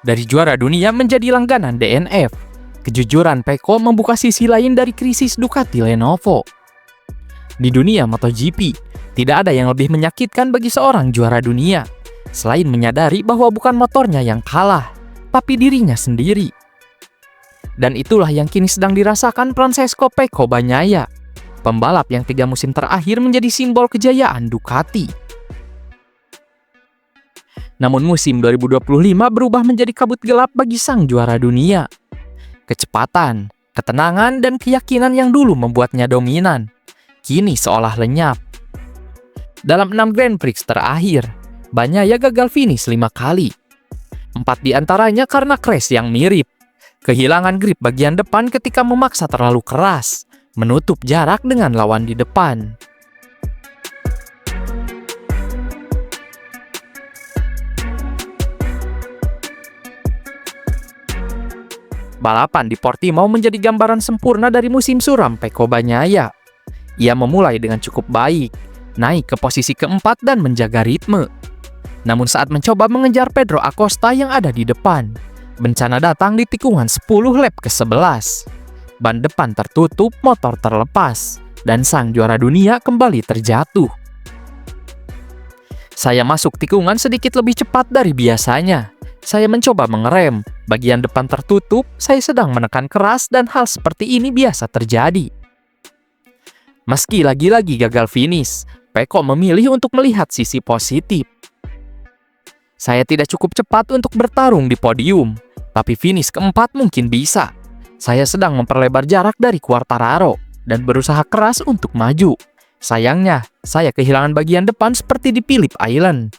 Dari juara dunia menjadi langganan DNF, kejujuran Pecco membuka sisi lain dari krisis Ducati Lenovo. Di dunia MotoGP, tidak ada yang lebih menyakitkan bagi seorang juara dunia, selain menyadari bahwa bukan motornya yang kalah, tapi dirinya sendiri. Dan itulah yang kini sedang dirasakan Francesco Pecco Bagnaia, pembalap yang 3 musim terakhir menjadi simbol kejayaan Ducati. Namun musim 2025 berubah menjadi kabut gelap bagi sang juara dunia. Kecepatan, ketenangan, dan keyakinan yang dulu membuatnya dominan, kini seolah lenyap. Dalam 6 Grand Prix terakhir, Bagnaia gagal finish 5 kali. 4 diantaranya karena crash yang mirip. Kehilangan grip bagian depan ketika memaksa terlalu keras, menutup jarak dengan lawan di depan. Balapan di Portimao menjadi gambaran sempurna dari musim suram Pecco Bagnaia. Ia memulai dengan cukup baik, naik ke posisi keempat dan menjaga ritme. Namun saat mencoba mengejar Pedro Acosta yang ada di depan, bencana datang di tikungan 10 lap ke-11. Ban depan tertutup, motor terlepas, dan sang juara dunia kembali terjatuh. Saya masuk tikungan sedikit lebih cepat dari biasanya. Saya mencoba mengerem, bagian depan tertutup, saya sedang menekan keras dan hal seperti ini biasa terjadi. Meski lagi-lagi gagal finish, Pecco memilih untuk melihat sisi positif. Saya tidak cukup cepat untuk bertarung di podium, tapi finish keempat mungkin bisa. Saya sedang memperlebar jarak dari Quartararo dan berusaha keras untuk maju. Sayangnya, saya kehilangan bagian depan seperti di Phillip Island.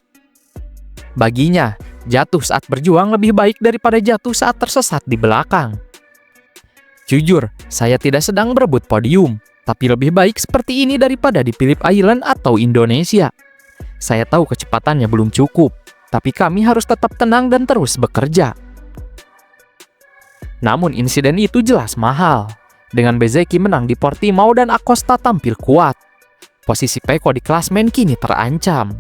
Baginya, jatuh saat berjuang lebih baik daripada jatuh saat tersesat di belakang. Jujur, saya tidak sedang berebut podium, tapi lebih baik seperti ini daripada di Phillip Island atau Indonesia. Saya tahu kecepatannya belum cukup, tapi kami harus tetap tenang dan terus bekerja. Namun insiden itu jelas mahal. Dengan Bezzecchi menang di Portimao dan Acosta tampil kuat, posisi Pecco di klasmen kini terancam.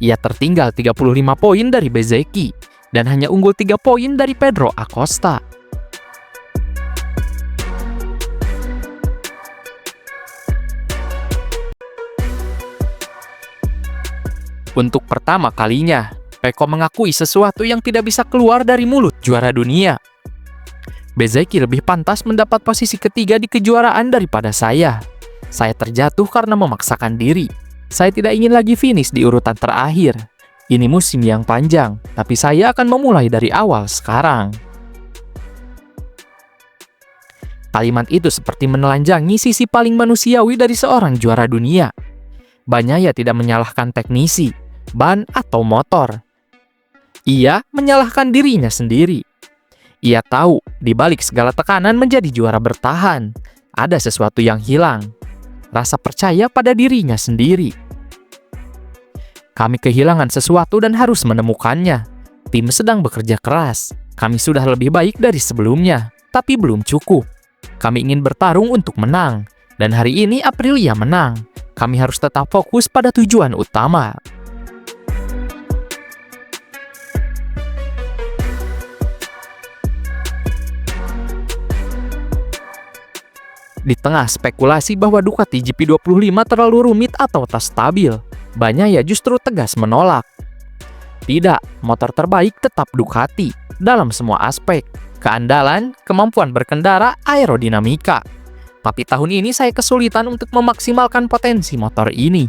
Ia tertinggal 35 poin dari Bezzecchi dan hanya unggul 3 poin dari Pedro Acosta. Untuk pertama kalinya, Pecco mengakui sesuatu yang tidak bisa keluar dari mulut juara dunia. Bezzecchi lebih pantas mendapat posisi ketiga di kejuaraan daripada saya. Saya terjatuh karena memaksakan diri. Saya tidak ingin lagi finish di urutan terakhir. Ini musim yang panjang, tapi saya akan memulai dari awal sekarang. Kalimat itu seperti menelanjangi sisi paling manusiawi dari seorang juara dunia. Bagnaia tidak menyalahkan teknisi, ban, atau motor. Ia menyalahkan dirinya sendiri. Ia tahu, di balik segala tekanan menjadi juara bertahan, ada sesuatu yang hilang. Rasa percaya pada dirinya sendiri. Kami kehilangan sesuatu dan harus menemukannya. Tim sedang bekerja keras. Kami sudah lebih baik dari sebelumnya, tapi belum cukup. Kami ingin bertarung untuk menang, dan hari ini Aprilia menang. Kami harus tetap fokus pada tujuan utama. Di tengah spekulasi bahwa Ducati GP25 terlalu rumit atau tak stabil, Bagnaia justru tegas menolak. Tidak, motor terbaik tetap Ducati dalam semua aspek, keandalan, kemampuan berkendara, aerodinamika. Tapi tahun ini saya kesulitan untuk memaksimalkan potensi motor ini.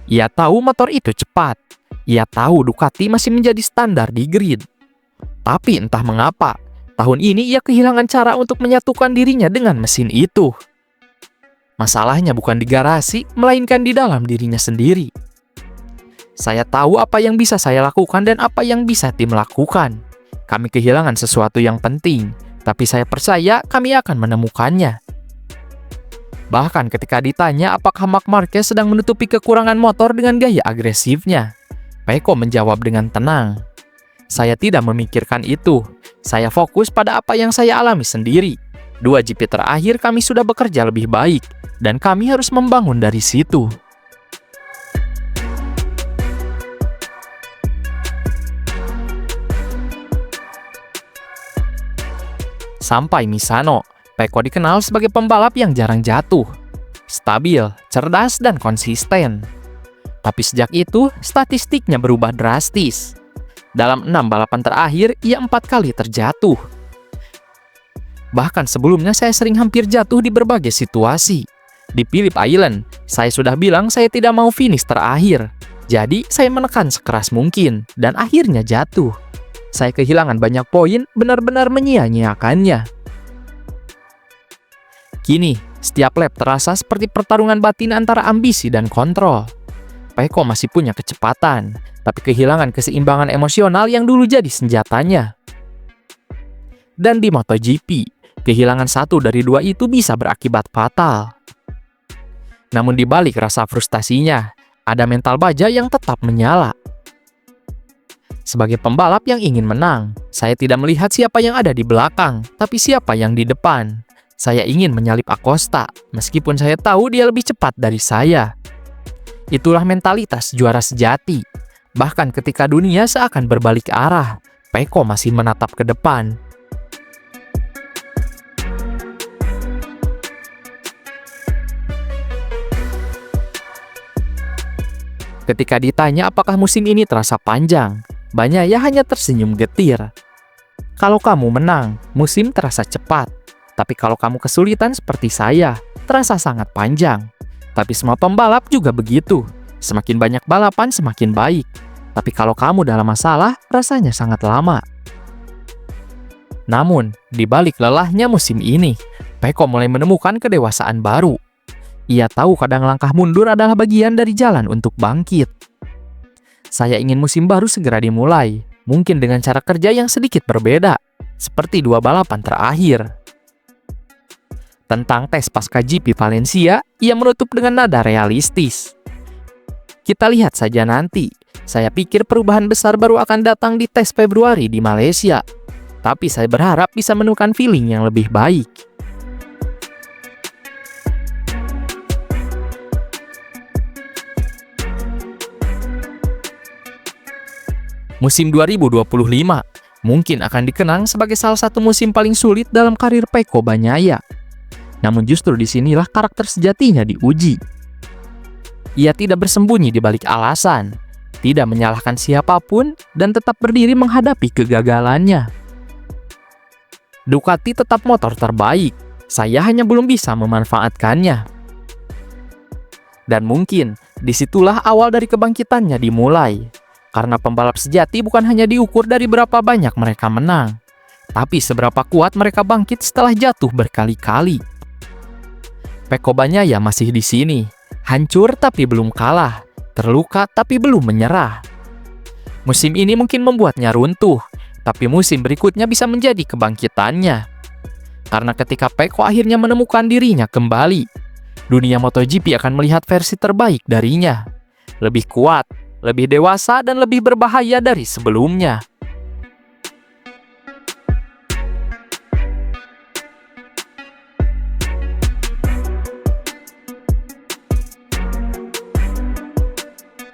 Ia tahu motor itu cepat. Ia tahu Ducati masih menjadi standar di grid. Tapi entah mengapa, tahun ini ia kehilangan cara untuk menyatukan dirinya dengan mesin itu. Masalahnya bukan di garasi, melainkan di dalam dirinya sendiri. Saya tahu apa yang bisa saya lakukan dan apa yang bisa tim lakukan. Kami kehilangan sesuatu yang penting, tapi saya percaya kami akan menemukannya. Bahkan ketika ditanya apakah Marc Marquez sedang menutupi kekurangan motor dengan gaya agresifnya, Pecco menjawab dengan tenang. Saya tidak memikirkan itu. Saya fokus pada apa yang saya alami sendiri. 2 GP terakhir kami sudah bekerja lebih baik, dan kami harus membangun dari situ. Sampai Misano, Pecco dikenal sebagai pembalap yang jarang jatuh, stabil, cerdas, dan konsisten. Tapi sejak itu, statistiknya berubah drastis. Dalam 6 balapan terakhir, ia 4 kali terjatuh. Bahkan sebelumnya saya sering hampir jatuh di berbagai situasi. Di Phillip Island, saya sudah bilang saya tidak mau finish terakhir. Jadi, saya menekan sekeras mungkin, dan akhirnya jatuh. Saya kehilangan banyak poin, benar-benar menyia-nyiakannya. Kini, setiap lap terasa seperti pertarungan batin antara ambisi dan kontrol. Pecco masih punya kecepatan, tapi kehilangan keseimbangan emosional yang dulu jadi senjatanya. Dan di MotoGP, kehilangan 1 dari 2 itu bisa berakibat fatal. Namun di balik rasa frustasinya, ada mental baja yang tetap menyala. Sebagai pembalap yang ingin menang, saya tidak melihat siapa yang ada di belakang, tapi siapa yang di depan. Saya ingin menyalip Acosta, meskipun saya tahu dia lebih cepat dari saya. Itulah mentalitas juara sejati. Bahkan ketika dunia seakan berbalik arah, Pecco masih menatap ke depan. Ketika ditanya apakah musim ini terasa panjang, Bagnaia hanya tersenyum getir. Kalau kamu menang, musim terasa cepat. Tapi kalau kamu kesulitan seperti saya, terasa sangat panjang. Tapi semua pembalap juga begitu. Semakin banyak balapan, semakin baik. Tapi kalau kamu dalam masalah, rasanya sangat lama. Namun, di balik lelahnya musim ini, Pecco mulai menemukan kedewasaan baru. Ia tahu kadang langkah mundur adalah bagian dari jalan untuk bangkit. Saya ingin musim baru segera dimulai, mungkin dengan cara kerja yang sedikit berbeda, seperti 2 balapan terakhir. Tentang tes pasca GP Valencia, ia menutup dengan nada realistis. Kita lihat saja nanti. Saya pikir perubahan besar baru akan datang di tes Februari di Malaysia. Tapi saya berharap bisa menemukan feeling yang lebih baik. Musim 2025 mungkin akan dikenang sebagai salah satu musim paling sulit dalam karir Pecco Bagnaia. Namun justru disinilah karakter sejatinya diuji. Ia tidak bersembunyi di balik alasan, tidak menyalahkan siapapun, dan tetap berdiri menghadapi kegagalannya. Ducati tetap motor terbaik, saya hanya belum bisa memanfaatkannya. Dan mungkin disitulah awal dari kebangkitannya dimulai. Karena pembalap sejati bukan hanya diukur dari berapa banyak mereka menang, tapi seberapa kuat mereka bangkit setelah jatuh berkali-kali. Pecco Bagnaia masih di sini, hancur tapi belum kalah, terluka tapi belum menyerah. Musim ini mungkin membuatnya runtuh, tapi musim berikutnya bisa menjadi kebangkitannya. Karena ketika Pecco akhirnya menemukan dirinya kembali, dunia MotoGP akan melihat versi terbaik darinya. Lebih kuat, lebih dewasa, dan lebih berbahaya dari sebelumnya.